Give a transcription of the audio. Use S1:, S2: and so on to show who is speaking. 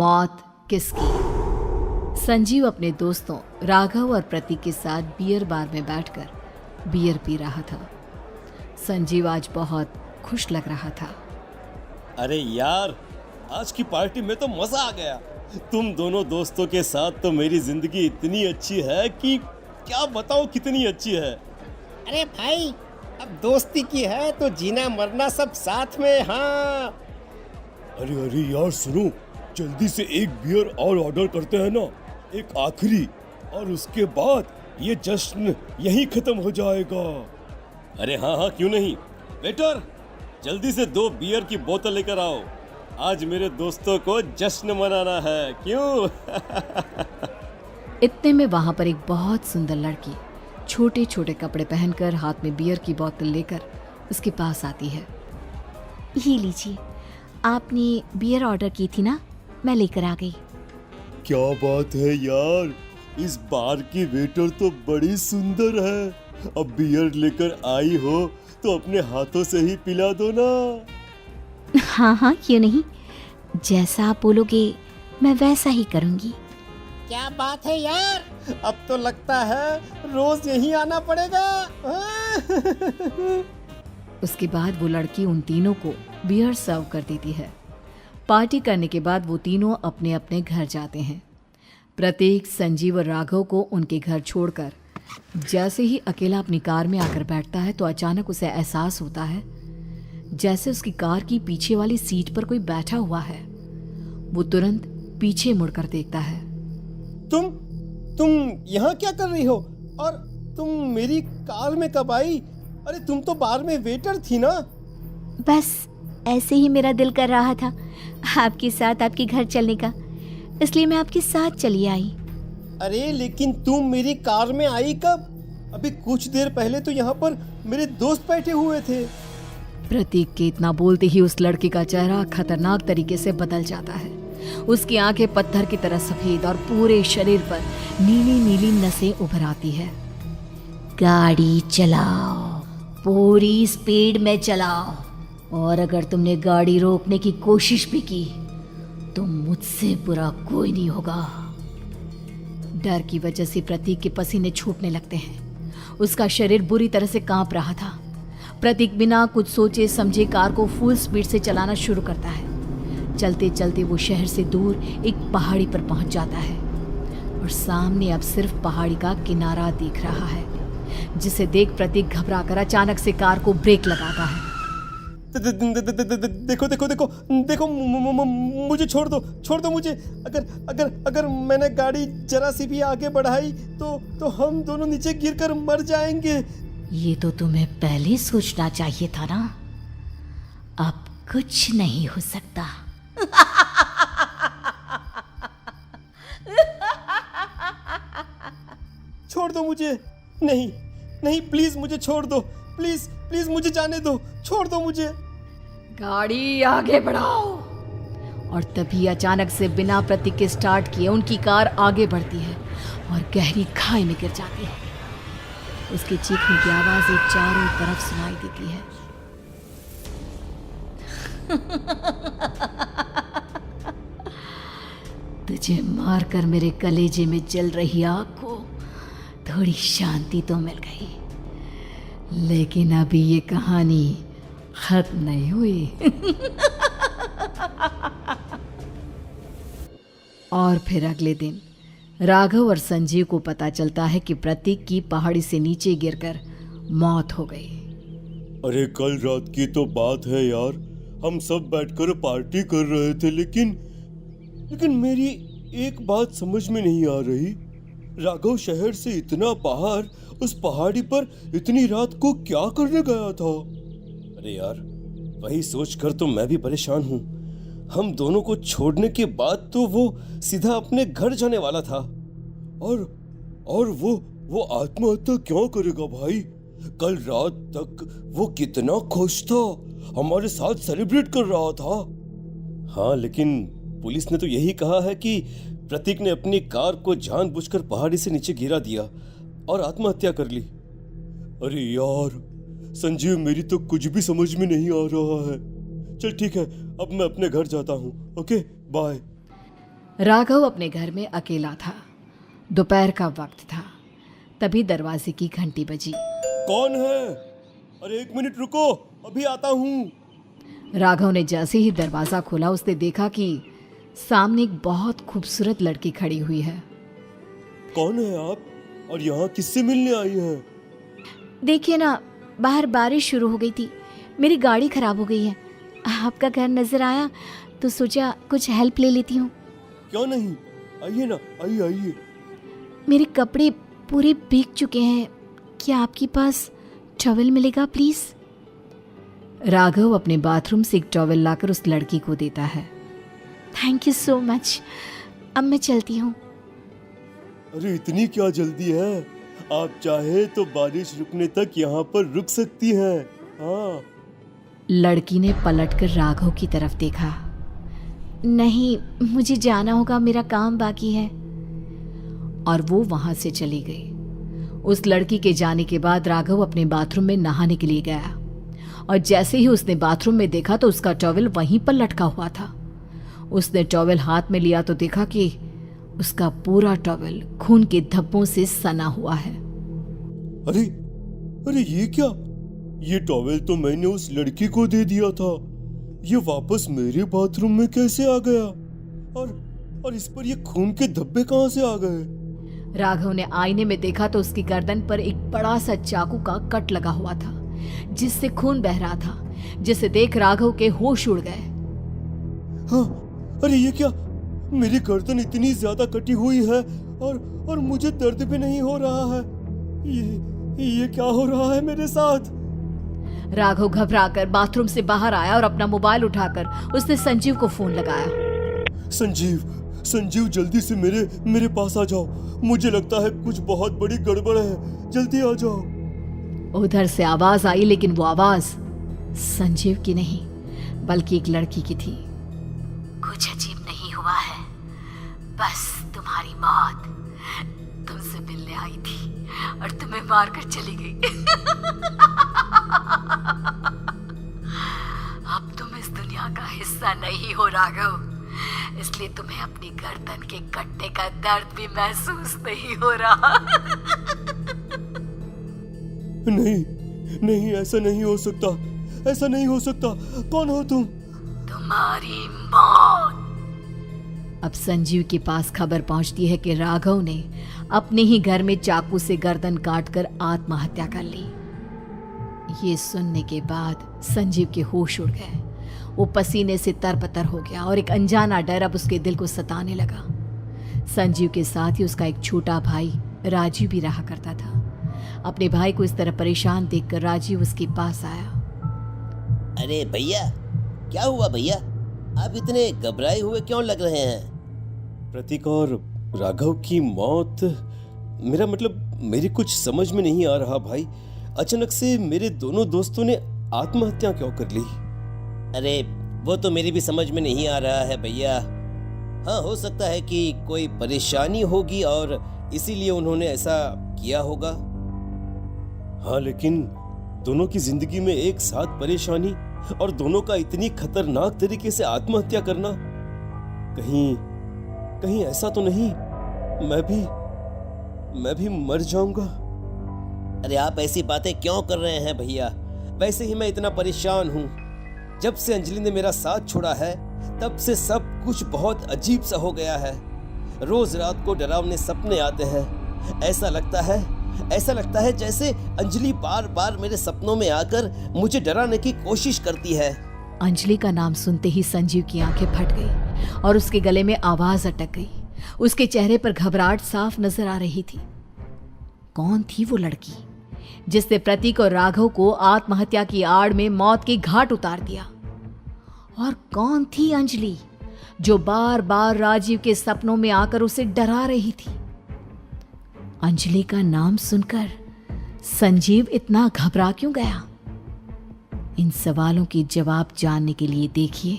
S1: मौत किसकी। संजीव अपने दोस्तों राघव और प्रतीक के साथ बियर बार में बैठकर बियर पी रहा था। संजीव आज बहुत खुश लग रहा था।
S2: अरे यार, आज की पार्टी में तो मजा आ गया। तुम दोनों दोस्तों के साथ तो मेरी जिंदगी इतनी अच्छी है कि क्या बताऊं कितनी अच्छी है।
S3: अरे भाई, अब दोस्ती की है तो जीना मरना सब साथ में। हाँ,
S2: अरे यार सुनो, जल्दी से एक बियर और ऑर्डर करते हैं ना, एक आखिरी, और उसके बाद ये जश्न यहीं खत्म हो जाएगा। अरे हाँ, क्यों नहीं। वेटर, जल्दी से 2 बियर की बोतल लेकर आओ। आज मेरे दोस्तों को जश्न मनाना है, क्यों?
S1: इतने में वहां पर एक बहुत सुंदर लड़की छोटे छोटे कपड़े पहनकर हाथ में बियर की बोतल लेकर उसके पास आती है।
S4: ये लीजिए, आपने बियर ऑर्डर की थी ना, मैं लेकर आ गई।
S2: क्या बात है यार, इस बार की वेटर तो बड़ी सुंदर है। अब बियर लेकर आई हो तो अपने हाथों से ही पिला दो ना।
S4: हाँ, क्यों नहीं, जैसा आप बोलोगे मैं वैसा ही करूँगी।
S3: क्या बात है यार, अब तो लगता है रोज यहीं आना पड़ेगा।
S1: उसके बाद वो लड़की उन तीनों को बियर सर्व कर देती है। पार्टी करने के बाद वो तीनों अपने अपने घर जाते हैं। प्रतीक, संजीव और राघव को उनके घर छोड़कर जैसे ही अकेला अपनी कार में आकर बैठता है तो अचानक उसे एहसास होता है जैसे उसकी कार की पीछे वाली सीट पर कोई बैठा हुआ है। वो तुरंत पीछे मुड़कर देखता है।
S3: तुम यहाँ क्या कर रही हो? और तुम मेरी कार में कब आई? अरे तुम तो बार में वेटर थी ना।
S4: बस ऐसे ही मेरा दिल कर रहा था आपके साथ आपके घर चलने का, इसलिए मैं आपके साथ चली आई।
S3: अरे लेकिन तुम मेरी कार में आई कब? अभी कुछ देर पहले तो यहाँ पर मेरे दोस्त बैठे हुए थे।
S1: प्रतीक के इतना बोलते ही उस लड़के का चेहरा खतरनाक तरीके से बदल जाता है। उसकी आंखें पत्थर की तरह सफेद और पूरे शरीर पर नीली नीली नसें उभर आती है।
S4: गाड़ी चलाओ, पूरी स्पीड में चलाओ, और अगर तुमने गाड़ी रोकने की कोशिश भी की तो मुझसे बुरा कोई नहीं होगा।
S1: डर की वजह से प्रतीक के पसीने छूटने लगते हैं। उसका शरीर बुरी तरह से कांप रहा था। प्रतीक बिना कुछ सोचे समझे कार को फुल स्पीड से चलाना शुरू करता है। चलते चलते वो शहर से दूर एक पहाड़ी पर पहुंच जाता है और सामने अब सिर्फ पहाड़ी का किनारा दिख रहा है, जिसे देख प्रतीक घबराकर अचानक से कार को ब्रेक लगाता है।
S3: देखो, मुझे छोड़ दो मुझे। अगर मैंने गाड़ी जरा सी भी आगे बढ़ाई तो हम दोनों नीचे गिरकर मर जाएंगे।
S4: ये तो तुम्हें पहले सोचना चाहिए था ना। अब कुछ नहीं हो सकता।
S3: छोड़ दो मुझे। नहीं, प्लीज मुझे छोड़ दो। प्लीज मुझे जाने दो। छोड़ दो मुझे।
S1: गाड़ी आगे बढ़ाओ। और तभी अचानक से बिना प्रतीक के स्टार्ट किए उनकी कार आगे बढ़ती है और गहरी खाई में गिर जाती है। उसके चीखने की आवाजें चारों तरफ सुनाई देती है। तुझे मारकर मेरे कलेजे में जल रही आग को थोड़ी शांति तो मिल गई, लेकिन अभी ये कहानी खत्म नहीं हुई। और फिर अगले दिन राघव और संजीव को पता चलता है कि प्रतीक की पहाड़ी से नीचे गिरकर मौत हो गई।
S2: अरे कल रात की तो बात है यार, हम सब बैठकर पार्टी कर रहे थे, लेकिन मेरी एक बात समझ में नहीं आ रही। राघव शहर से इतना बाहर उस पहाड़ी पर इतनी रात को क्या करने गया था? अरे यार, वही सोचकर तो मैं भी परेशान हूँ। हम दोनों को छोड़ने के बाद तो वो सीधा अपने घर जाने वाला था, और वो आत्महत्या क्यों करेगा भाई? कल रात तक वो कितना खुश था, हमारे साथ सेलिब्रेट कर रहा था। हाँ, लेकिन पुलिस ने तो यही कहा है कि प्रतीक ने अपनी कार को जानबूझकर पहाड़ी से नीचे गिरा दिया और आत्महत्या कर ली। अरे यार संजीव, मेरी तो कुछ भी समझ में नहीं आ रहा है। चल ठीक है, अब मैं अपने घर जाता हूँ। Okay, bye.
S1: राघव अपने घर में अकेला था। दोपहर का वक्त था। तभी दरवाजे की घंटी बजी।
S2: कौन है? अरे 1 मिनट रुको, अभी आता हूँ।
S1: राघव ने जैसे ही दरवाज़ा खोला उसने देखा कि सामने एक बहुत खूबसूरत लड़की खड़ी हुई है।
S2: कौन है आप और यहाँ किससे मिलने आई हैं?
S1: देखिए ना, बाहर बारिश शुरू हो गई थी, मेरी गाड़ी खराब हो गई है। आपका घर नज़र आया तो सोचा कुछ हेल्प ले लेती हूँ।
S2: क्यों नहीं, आइए ना, आइए आइए।
S1: मेरे कपड़े पूरे भीग चुके हैं, क्या आपके पास टॉवल मिलेगा प्लीज़? राघव अपने बाथरूम से एक टॉवल लाकर उस लड़की को देता है। थैंक यू सो मच, अब मैं चलती हूँ।
S2: अरे इतनी क्या जल्दी है? आप चाहे तो बारिश रुकने तक यहाँ पर रुक सकती हैं। हाँ।
S1: लड़की ने पलटकर राघव की तरफ देखा। नहीं, मुझे जाना होगा, मेरा काम बाकी है। और वो वहां से चली गई। उस लड़की के जाने के बाद राघव अपने बाथरूम में नहाने के लिए गया और जैसे ही उसने बाथरूम में देखा तो उसका टॉवल वहीं पर लटका हुआ था। उसने टॉवल हाथ में लिया तो देखा कि उसका पूरा टॉवल खून के धब्बों से सना हुआ है।
S2: अरे अरे ये क्या? ये टॉवल तो मैंने उस लड़की को दे दिया था। ये वापस मेरे बाथरूम में कैसे आ गया? और इस पर ये खून के धब्बे कहां से आ गए?
S1: राघव ने आईने में देखा तो उसकी गर्दन पर एक बड़ा सा चाकू का कट लगा हुआ था जिससे खून बह रहा था, जिसे देख राघव के होश उड़ गए।
S2: हाँ, अरे ये क्या? मेरी गर्दन इतनी ज्यादा कटी हुई है और मुझे दर्द भी नहीं हो रहा है। ये क्या हो रहा है मेरे साथ?
S1: राघव घबराकर बाथरूम से बाहर आया और अपना मोबाइल उठाकर उसने संजीव को फोन लगाया।
S2: संजीव जल्दी से मेरे पास आ जाओ। मुझे लगता है कुछ बहुत बड़ी गड़बड़ है, जल्दी आ जाओ।
S1: उधर से आवाज आई, लेकिन वो आवाज संजीव की नहीं बल्कि एक लड़की की थी।
S4: कुछ अजीब नहीं हुआ है, बस तुम्हारी मौत तुमसे मिलने आई थी और तुम्हें मारकर चली गई। अब तुम इस दुनिया का हिस्सा नहीं हो राघव, इसलिए तुम्हें अपनी गर्दन के कटने का दर्द भी महसूस नहीं हो रहा।
S2: नहीं, ऐसा नहीं हो सकता, ऐसा नहीं हो सकता। कौन हो तुम?
S4: तुम्हारी मौत।
S1: अब संजीव के पास खबर पहुंचती है कि राघव ने अपने ही घर में चाकू से गर्दन काटकर आत्महत्या कर ली। ये सुनने के बाद संजीव के होश उड़ गए। वो पसीने से तरबतर हो गया और एक अनजाना डर अब उसके दिल को सताने लगा। संजीव के साथ ही उसका एक छोटा भाई राजीव भी रहा करता था। अपने भाई को इस तरह परेशान देखकर राजीव उसके पास आया।
S5: अरे भैया, क्या हुआ भैया? आप इतने घबराए हुए क्यों लग रहे हैं?
S2: प्रतीक और राघव की मौत, मेरा मतलब मेरी कुछ समझ में नहीं आ रहा भाई। अचानक से मेरे दोनों दोस्तों ने आत्महत्या क्यों कर ली?
S5: अरे वो तो मेरी भी समझ में नहीं आ रहा है भैया। हाँ, हो सकता है कि कोई परेशानी होगी और इसीलिए उन्होंने ऐसा किया होगा।
S2: हाँ, लेकिन दोनों की जिंदगी में एक साथ परेशानी और दोनों का इतनी खतरनाक तरीके से आत्महत्या करना, कहीं ऐसा तो नहीं मैं भी मर जाऊंगा?
S5: अरे आप ऐसी बातें क्यों कर रहे हैं भैया? वैसे ही मैं इतना परेशान हूँ। जब से अंजलि ने मेरा साथ छोड़ा है तब से सब कुछ बहुत अजीब सा हो गया है। रोज रात को डरावने सपने आते हैं। ऐसा लगता है जैसे अंजलि बार बार मेरे सपनों में आकर मुझे डराने की कोशिश करती है।
S1: अंजलि का नाम सुनते ही संजीव की आंखें फट गई और उसके गले में आवाज अटक गई। उसके चेहरे पर घबराहट साफ नजर आ रही थी। कौन थी वो लड़की जिसने प्रतीक और राघव को आत्महत्या की आड़ में मौत के घाट उतार दिया? और कौन थी अंजलि जो बार बार राजीव के सपनों में आकर उसे डरा रही थी? अंजलि का नाम सुनकर संजीव इतना घबरा क्यों गया? इन सवालों के जवाब जानने के लिए देखिए